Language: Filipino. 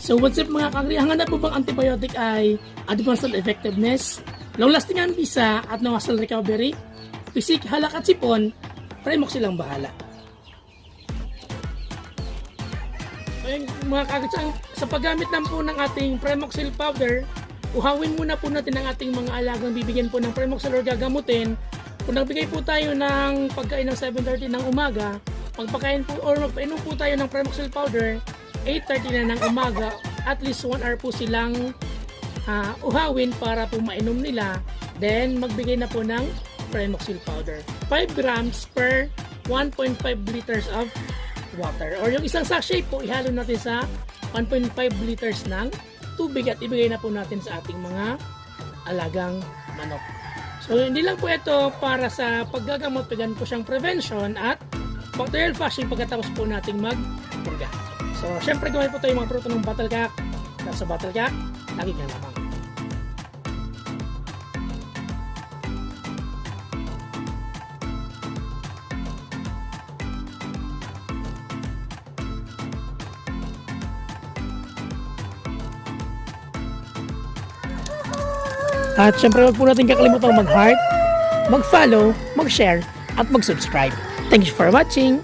So what's up mga kagri? Ang hanap po bang antibiotic ay advanced effectiveness, long-lasting ang bisa at no-hassle recovery, pisik, halak at sipon, Primoxil ang bahala. Ayun, mga kagri, sa paggamit lang po ng ating Primoxil powder, uhawin muna po natin ang ating mga alagang bibigyan po ng Primoxil or gagamutin. Kung nagbigay po tayo ng pagkain ng 7:30 ng umaga, magpakain po or magpainom po tayo ng Primoxil powder 8:30 na ng umaga, at least 1 hour po silang uhawin para po mainom nila. Then magbigay na po ng Primoxil powder 5 grams per 1.5 liters of water, or yung isang sachet po ihalo natin sa 1.5 liters ng tubig at ibigay na po natin sa ating mga alagang manok. So hindi lang po ito para sa paggagamot, pagyan po siyang prevention at bacterial flushing pagkatapos po nating magpurga. So, syempre gawin po tayo mga produkto ng Battlecac. Sa Battlecac, lagi nga lamang. At syempre huwag po natin kakalimutan mag-heart, mag-follow, mag-share, at mag-subscribe. Thank you for watching!